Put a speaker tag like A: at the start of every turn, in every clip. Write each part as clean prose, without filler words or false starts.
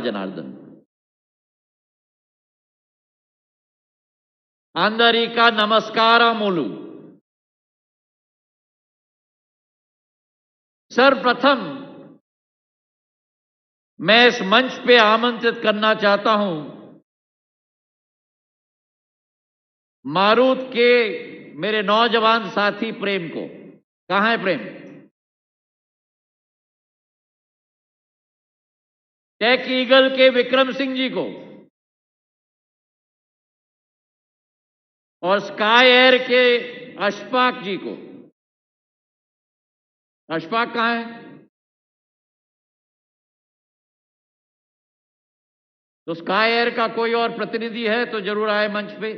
A: जनार्दन అందరికీ नमस्कारमुलु। सर्वप्रथम मैं इस मंच पे आमंत्रित करना चाहता हूं मारूत के मेरे नौजवान साथी प्रेम को। कहां है प्रेम? टेक ईगल के विक्रम सिंह जी को और स्काई एयर के अशफाक जी को। अशफाक कहां है? तो स्काई एयर का कोई और प्रतिनिधि है तो जरूर आए मंच पे।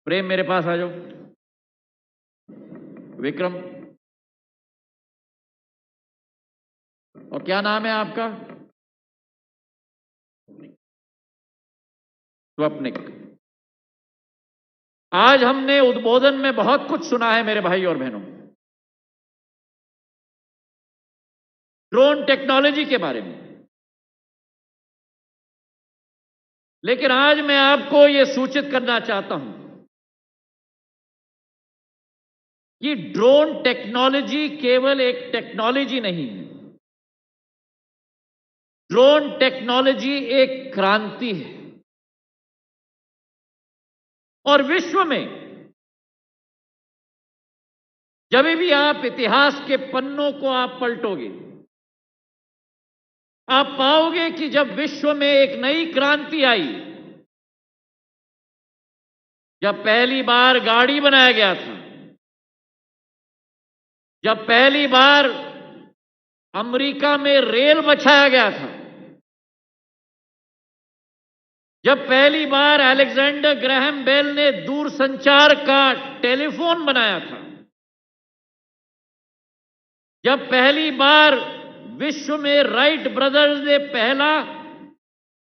A: प्रेम मेरे पास आ जाओ। विक्रम, और क्या नाम है आपका? स्वप्निक। आज हमने उद्बोधन में बहुत कुछ सुना है मेरे भाई और बहनों, ड्रोन टेक्नोलॉजी के बारे में। लेकिन आज मैं आपको यह सूचित करना चाहता हूं कि ड्रोन टेक्नोलॉजी केवल एक टेक्नोलॉजी नहीं है। ड्रोन टेक्नोलॉजी एक क्रांति है और विश्व में जब भी आप इतिहास के पन्नों को आप पलटोगे, आप पाओगे कि जब विश्व में एक नई क्रांति आई, जब पहली बार गाड़ी बनाया गया था, जब पहली बार अमेरिका में रेल बछाया गया था, जब पहली बार अलेक्जेंडर ग्राहम बेल ने दूरसंचार का टेलीफोन बनाया था, जब पहली बार विश्व में राइट ब्रदर्स ने पहला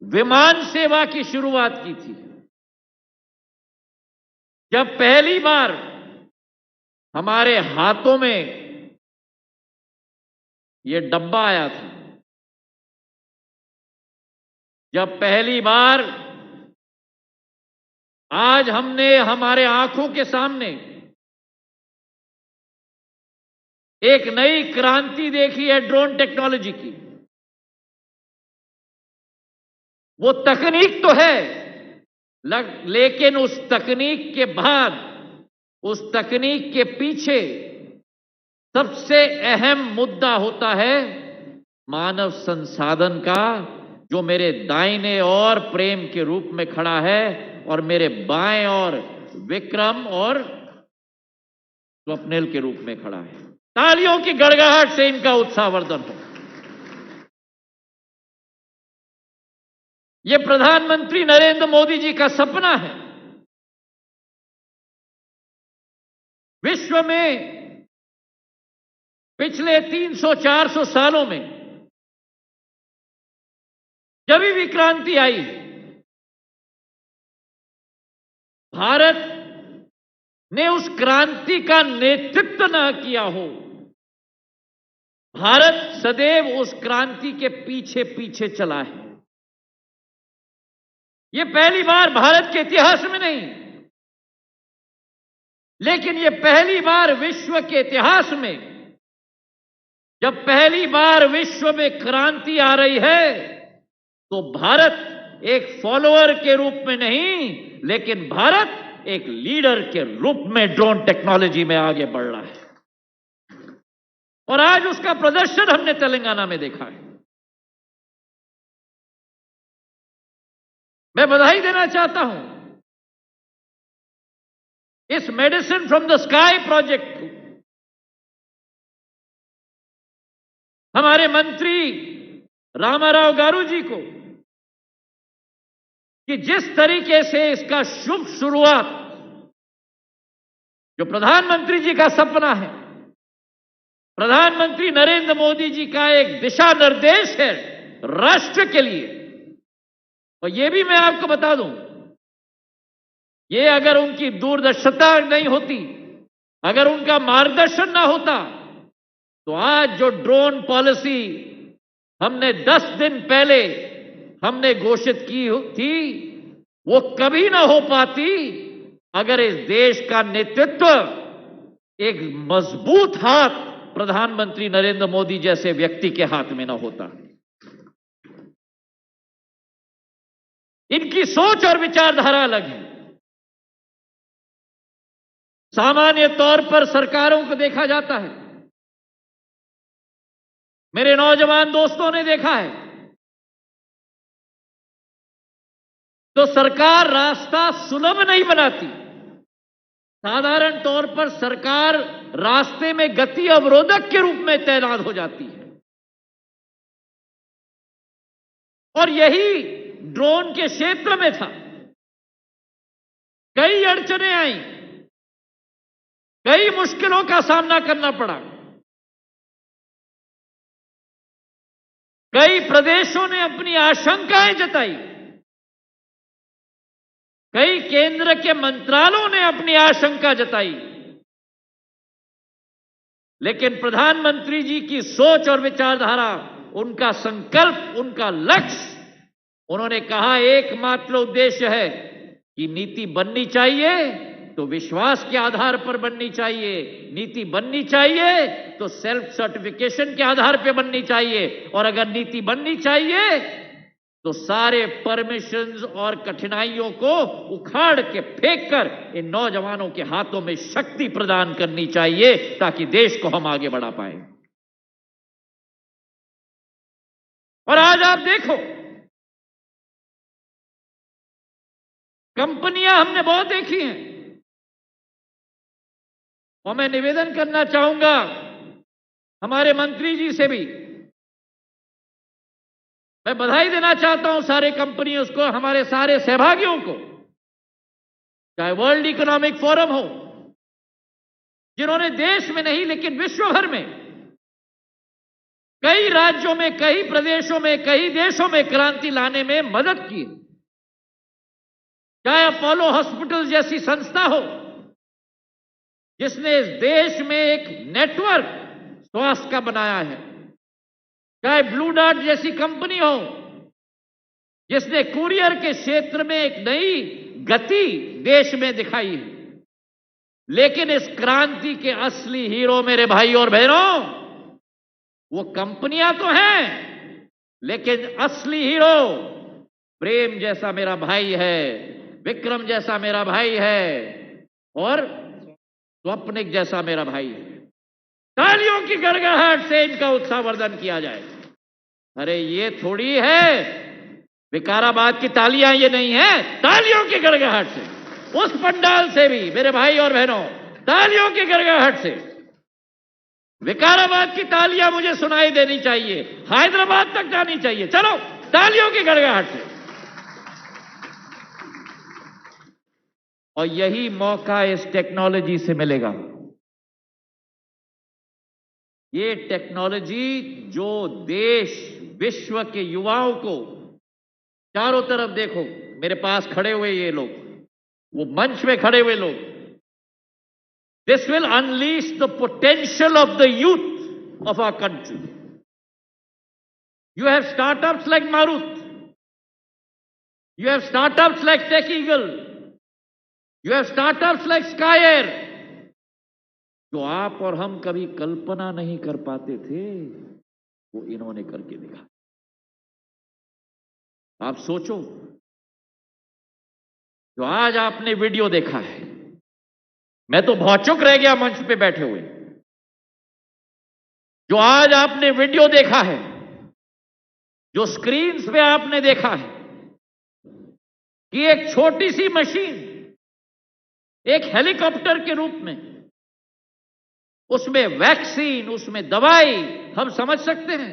A: विमान सेवा की शुरुआत की थी, जब पहली बार हमारे हाथों में यह डब्बा आया था, जब पहली बार आज हमने हमारे आंखों के सामने एक नई क्रांति देखी है ड्रोन टेक्नोलॉजी की। वो तकनीक तो है, लेकिन उस तकनीक के बाद, उस तकनीक के पीछे सबसे अहम मुद्दा होता है मानव संसाधन का, जो मेरे दाहिने ओर प्रेम के रूप में खड़ा है और मेरे बाएं ओर विक्रम और स्वप्निल के रूप में खड़ा है। तालियों की गड़गड़ाहट से इनका उत्साहवर्धन हो। यह प्रधानमंत्री नरेंद्र मोदी जी का सपना है। विश्व में पिछले 300-400 सालों में जब भी क्रांति आई, भारत ने उस क्रांति का नेतृत्व न किया हो। भारत सदैव उस क्रांति के पीछे पीछे चला है। यह पहली बार भारत के इतिहास में नहीं, लेकिन यह पहली बार विश्व के इतिहास में, जब पहली बार विश्व में क्रांति आ रही है, तो भारत एक फॉलोअर के रूप में नहीं, लेकिन भारत एक लीडर के रूप में ड्रोन टेक्नोलॉजी में आगे बढ़ रहा है। और आज उसका प्रदर्शन हमने तेलंगाना में देखा है। मैं बधाई देना चाहता हूं इस medicine from the sky project को हमारे मंत्री रामाराव गारू जी को, कि जिस तरीके से इसका शुभ शुरुआत, जो प्रधानमंत्री जी का सपना है, प्रधानमंत्री नरेंद्र मोदी जी का एक दिशा निर्देश है राष्ट्र के लिए। और यह भी मैं आपको बता दूं, ये अगर उनकी दूरदर्शिता नहीं होती, अगर उनका मार्गदर्शन ना होता, तो आज जो ड्रोन पॉलिसी हमने 10 दिन पहले हमने घोषित की थी, वो कभी ना हो पाती अगर इस देश का नेतृत्व एक मजबूत हाथ प्रधानमंत्री नरेंद्र मोदी जैसे व्यक्ति के हाथ में ना होता। इनकी सोच और विचारधारा अलग है। सामान्य तौर पर सरकारों को देखा जाता है, मेरे नौजवान दोस्तों ने देखा है, तो सरकार रास्ता सुलभ नहीं बनाती। साधारण तौर पर सरकार रास्ते में गति अवरोधक के रूप में तैनात हो जाती है। और यही ड्रोन के क्षेत्र में था। कई अड़चनें आई, कई मुश्किलों का सामना करना पड़ा। कई प्रदेशों ने अपनी आशंकाएं जताई, कई केंद्र के मंत्रालयों ने अपनी आशंका जताई, लेकिन प्रधानमंत्री जी की सोच और विचारधारा, उनका संकल्प, उनका लक्ष्य, उन्होंने कहा एकमात्र उद्देश्य है कि नीति बननी चाहिए तो विश्वास के आधार पर बननी चाहिए, नीति बननी चाहिए तो सेल्फ सर्टिफिकेशन के आधार पर बननी चाहिए, और अगर नीति बननी चाहिए तो सारे परमिशंस और कठिनाइयों को उखाड़ के फेंक कर इन नौजवानों के हाथों में शक्ति प्रदान करनी चाहिए ताकि देश को हम आगे बढ़ा पाए। और आज आप देखो, कंपनियां हमने बहुत देखी हैं, और मैं निवेदन करना चाहूंगा हमारे मंत्री जी से भी, मैं बधाई देना चाहता हूं सारे कंपनियों को, हमारे सारे सहभागियों को, चाहे वर्ल्ड इकोनॉमिक फोरम हो, जिन्होंने देश में नहीं लेकिन विश्व भर में कई राज्यों में, कई प्रदेशों में, कई देशों में क्रांति लाने में मदद की। चाहे अपोलो हॉस्पिटल जैसी संस्था हो, जिसने इस देश में एक नेटवर्क स्वास्थ्य का बनाया है, चाहे ब्लू डार्ट जैसी कंपनी हो, जिसने कुरियर के क्षेत्र में एक नई गति देश में दिखाई है। लेकिन इस क्रांति के असली हीरो मेरे भाई और बहनों, वो कंपनियां तो हैं, लेकिन असली हीरो प्रेम जैसा मेरा भाई है, विक्रम जैसा मेरा भाई है, और स्वप्निक जैसा मेरा भाई है। तालियों की गड़गड़ाहट से इनका उत्साहवर्धन किया जाए। अरे ये थोड़ी है विकाराबाद की तालियां, ये नहीं है, तालियों की गड़गड़ाहट से, उस पंडाल से भी मेरे भाई और बहनों, तालियों की गड़गड़ाहट से विकाराबाद की तालियां मुझे सुनाई देनी चाहिए, हैदराबाद तक जानी चाहिए। चलो तालियों की गड़गड़ाहट से। और यही मौका इस टेक्नोलॉजी से मिलेगा। ये टेक्नोलॉजी जो देश, विश्व के युवाओं को, चारों तरफ देखो, मेरे पास खड़े हुए ये लोग, वो मंच में खड़े हुए लोग, this will unleash the potential of the youth of our country. You have startups like Marut, you have startups like Tech Eagle, you have startups like Skye Air, जो आप और हम कभी कल्पना नहीं कर पाते थे, वो इन्होंने करके दिखा। आप सोचो, जो आज आपने वीडियो देखा है, मैं तो भौचुक रह गया मंच पे बैठे हुए। जो आज आपने वीडियो देखा है, जो स्क्रीन्स पे आपने देखा है, कि एक छोटी सी मशीन एक हेलीकॉप्टर के रूप में, उसमें वैक्सीन, उसमें दवाई, हम समझ सकते हैं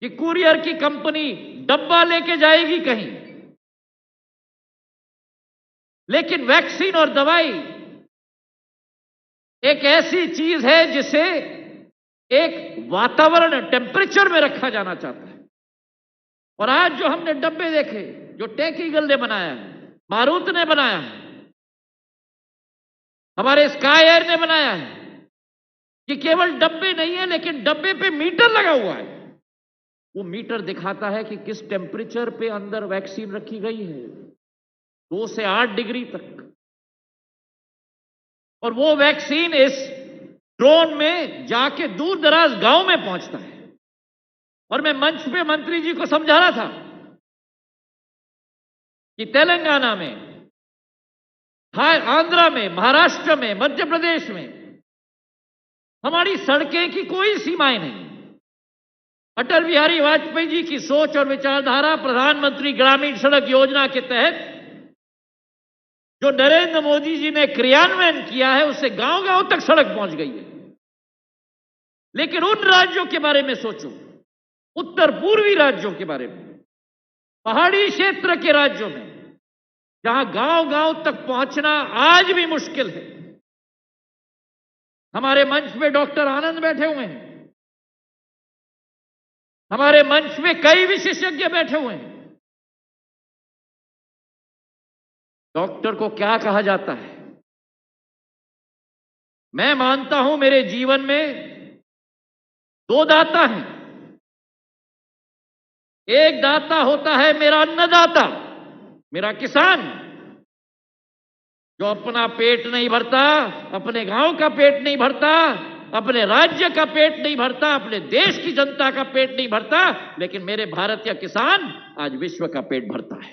A: कि कुरियर की कंपनी डब्बा लेके जाएगी कहीं, लेकिन वैक्सीन और दवाई एक ऐसी चीज है जिसे एक वातावरण, टेम्परेचर में रखा जाना चाहता है। और आज जो हमने डब्बे देखे, जो टेक ईगल ने बनाया है, मारुत ने बनाया है, हमारे स्काई एयर ने बनाया है, कि केवल डब्बे नहीं है, लेकिन डब्बे पे मीटर लगा हुआ है। वो मीटर दिखाता है कि किस टेम्परेचर पे अंदर वैक्सीन रखी गई है, 2 से 8 डिग्री तक। और वो वैक्सीन इस ड्रोन में जाके दूर दराज गांव में पहुंचता है। और मैं मंच पे मंत्री जी को समझा रहा था कि तेलंगाना में, आंध्रा में, महाराष्ट्र में, मध्य प्रदेश में हमारी सड़कें की कोई सीमाएं नहीं। अटल बिहारी वाजपेयी जी की सोच और विचारधारा, प्रधानमंत्री ग्रामीण सड़क योजना के तहत जो नरेंद्र मोदी जी ने क्रियान्वयन किया है, उससे गांव गांव तक सड़क पहुंच गई है। लेकिन उन राज्यों के बारे में सोचो, उत्तर पूर्वी राज्यों के बारे में, पहाड़ी क्षेत्र के राज्यों में, जहां गांव गांव तक पहुंचना आज भी मुश्किल है। हमारे मंच पे डॉक्टर आनंद बैठे हुए हैं, हमारे मंच में कई विशेषज्ञ बैठे हुए हैं। डॉक्टर को क्या कहा जाता है? मैं मानता हूं मेरे जीवन में 2 दाता हैं। एक दाता होता है मेरा अन्नदाता, मेरा किसान, जो अपना पेट नहीं भरता, अपने गांव का पेट नहीं भरता, अपने राज्य का पेट नहीं भरता, अपने देश की जनता का पेट नहीं भरता, लेकिन मेरे भारतीय किसान आज विश्व का पेट भरता है।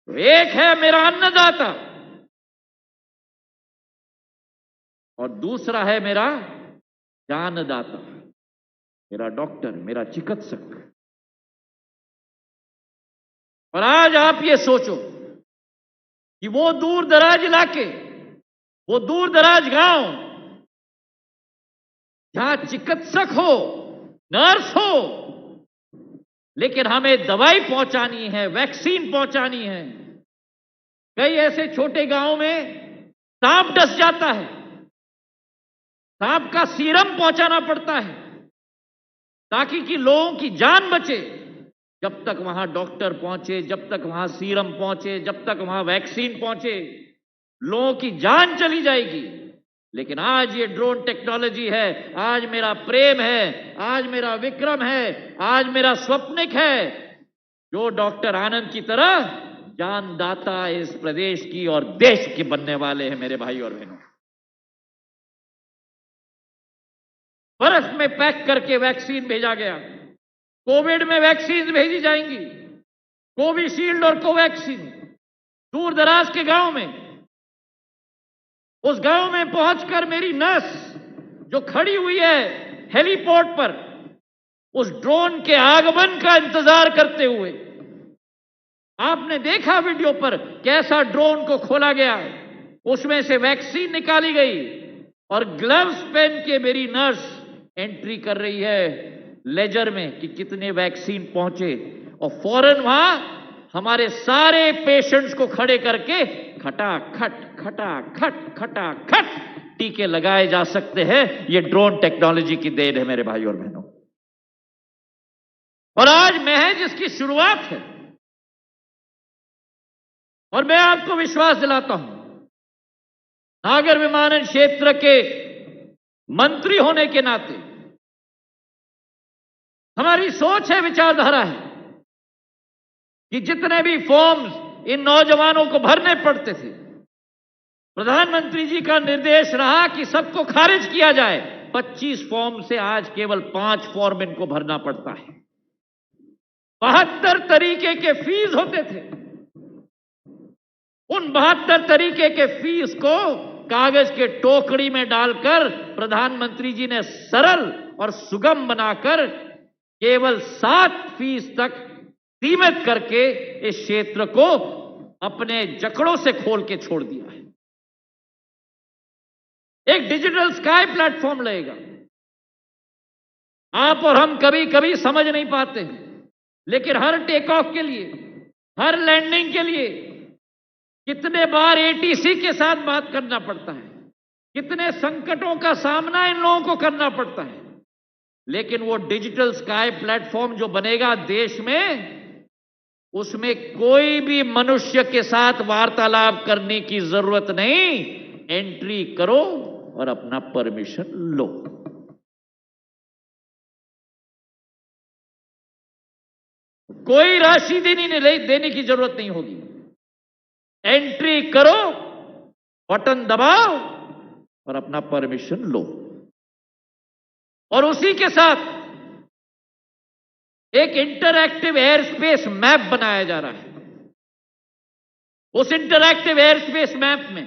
A: तो एक है मेरा अन्नदाता और दूसरा है मेरा जानदाता, मेरा डॉक्टर, मेरा चिकित्सक। और आज आप ये सोचो कि वो दूर दराज इलाके, वो दूर दराज गांव, जहां चिकित्सक हो, नर्स हो, लेकिन हमें दवाई पहुंचानी है, वैक्सीन पहुंचानी है। कई ऐसे छोटे गांव में सांप डस जाता है, सांप का सीरम पहुंचाना पड़ता है ताकि कि लोगों की जान बचे। जब तक वहां डॉक्टर पहुंचे, जब तक वहां सीरम पहुंचे, जब तक वहां वैक्सीन पहुंचे, लोगों की जान चली जाएगी। लेकिन आज ये ड्रोन टेक्नोलॉजी है, आज मेरा प्रेम है, आज मेरा विक्रम है, आज मेरा स्वप्निक है, जो डॉक्टर आनंद की तरह जानदाता इस प्रदेश की और देश के बनने वाले हैं। मेरे भाई और बहनों, बर्फ में पैक करके वैक्सीन भेजा गया। कोविड में वैक्सीन भेजी जाएंगी, कोविशील्ड और कोवैक्सीन, दूर दराज के गांव में। उस गांव में पहुंचकर मेरी नर्स जो खड़ी हुई है हेलीपोर्ट पर, उस ड्रोन के आगमन का इंतजार करते हुए, आपने देखा वीडियो पर कैसा ड्रोन को खोला गया, उसमें से वैक्सीन निकाली गई और ग्लव्स पहन के मेरी नर्स एंट्री कर रही है लेजर में कि कितने वैक्सीन पहुंचे। और फौरन वहां हमारे सारे पेशेंट्स को खड़े करके खटाखट खटाखट खटाखट टीके लगाए जा सकते हैं। ये ड्रोन टेक्नोलॉजी की देन है मेरे भाई और बहनों। और आज महज इसकी शुरुआत है। और मैं आपको विश्वास दिलाता हूं, नागर विमानन क्षेत्र के मंत्री होने के नाते हमारी सोच है, विचारधारा है कि जितने भी फॉर्म्स इन नौजवानों को भरने पड़ते थे, प्रधानमंत्री जी का निर्देश रहा कि सबको खारिज किया जाए। 25 फॉर्म से आज केवल 5 फॉर्म इनको भरना पड़ता है। 72 तरीके के फीस होते थे। उन 72 तरीके के फीस को कागज के टोकरी में डालकर प्रधानमंत्री जी ने सरल और सुगम बनाकर केवल 7 फीस तक सीमित करके इस क्षेत्र को अपने जकड़ों से खोल के छोड़ दिया है। एक डिजिटल स्काई प्लेटफॉर्म लगेगा। आप और हम कभी कभी समझ नहीं पाते हैं, लेकिन हर टेक ऑफ के लिए, हर लैंडिंग के लिए कितने बार एटीसी के साथ बात करना पड़ता है, कितने संकटों का सामना इन लोगों को करना पड़ता है। लेकिन वो डिजिटल स्काई प्लेटफॉर्म जो बनेगा देश में, उसमें कोई भी मनुष्य के साथ वार्तालाप करने की जरूरत नहीं। एंट्री करो और अपना परमिशन लो। कोई राशि देने की जरूरत नहीं होगी। एंट्री करो, बटन दबाओ और अपना परमिशन लो। और उसी के साथ एक इंटरएक्टिव एयर स्पेस मैप बनाया जा रहा है। उस इंटरएक्टिव एयर स्पेस मैप में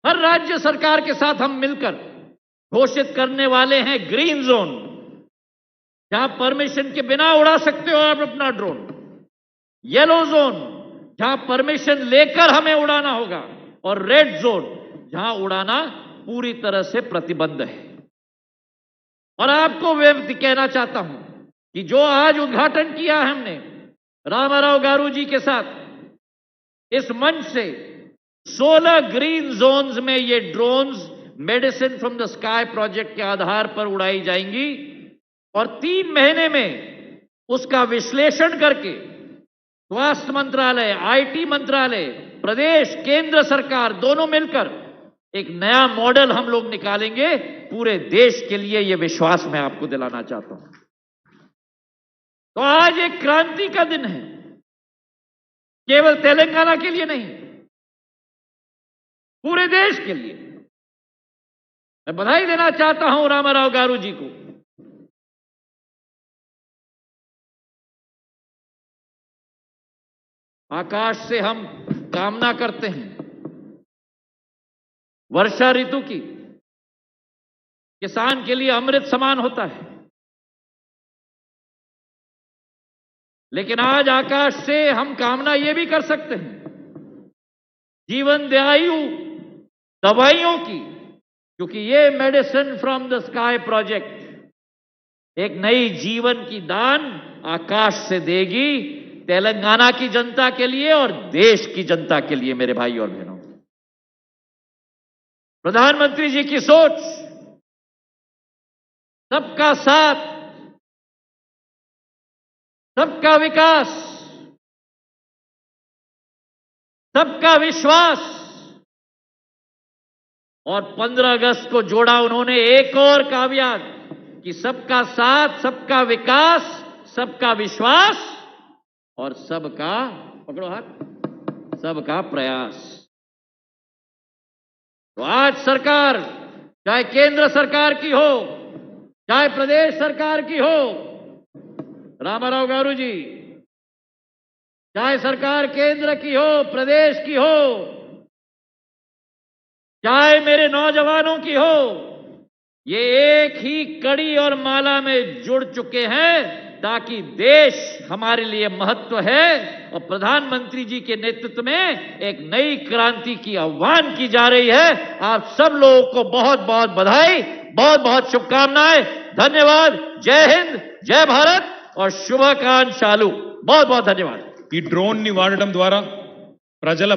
A: हर राज्य सरकार के साथ हम मिलकर घोषित करने वाले हैं ग्रीन जोन, जहां परमिशन के बिना उड़ा सकते हो आप अपना ड्रोन। येलो जोन, जहां परमिशन लेकर हमें उड़ाना होगा। और रेड जोन, जहां उड़ाना पूरी तरह से प्रतिबंध है। और आपको मैं कहना चाहता हूं कि जो आज उद्घाटन किया है हमने रामाराव गारू जी के साथ, इस मंच से 16 ग्रीन जोन्स में ये drones medicine from the sky project के आधार पर उड़ाई जाएंगी। और 3 महीने में उसका विश्लेषण करके स्वास्थ्य मंत्रालय, आईटी मंत्रालय, प्रदेश, केंद्र सरकार दोनों मिलकर एक नया मॉडल हम लोग निकालेंगे पूरे देश के लिए। यह विश्वास मैं आपको दिलाना चाहता हूं। तो आज एक क्रांति का दिन है, केवल तेलंगाना के लिए नहीं, पूरे देश के लिए। मैं बधाई देना चाहता हूं रामाराव गारू जी को। आकाश से हम कामना करते हैं वर्षा ऋतु की, किसान के लिए अमृत समान होता है। लेकिन आज आकाश से हम कामना यह भी कर सकते हैं जीवन दयायु दवाइयों की, क्योंकि ये medicine from the sky project एक नई जीवन की दान आकाश से देगी तेलंगाना की जनता के लिए और देश की जनता के लिए। मेरे भाई और बहनों, प्रधानमंत्री जी की सोच सबका साथ, सबका विकास, सबका विश्वास, और 15 अगस्त को जोड़ा उन्होंने एक और काव्यात कि सबका साथ, सबका विकास, सबका विश्वास और सबका, पकड़ो हाथ, सबका प्रयास। तो आज सरकार, चाहे केंद्र सरकार की हो, चाहे प्रदेश सरकार की हो, रामाराव गारू जी, चाहे सरकार केंद्र की हो, प्रदेश की हो, चाहे मेरे नौजवानों की हो, ये एक ही कड़ी और माला में जुड़ चुके हैं ताकि देश हमारे लिए महत्व है। और प्रधानमंत्री जी के नेतृत्व में एक नई क्रांति की आह्वान की जा रही है। आप सब लोगों को बहुत बहुत बधाई, बहुत बहुत शुभकामनाएं, धन्यवाद। जय हिंद, जय भारत और శుభాకాంక్షలు। बहुत बहुत धन्यवाद।
B: ఈ డ్రోన్ ని వాడడం ద్వారా ప్రజల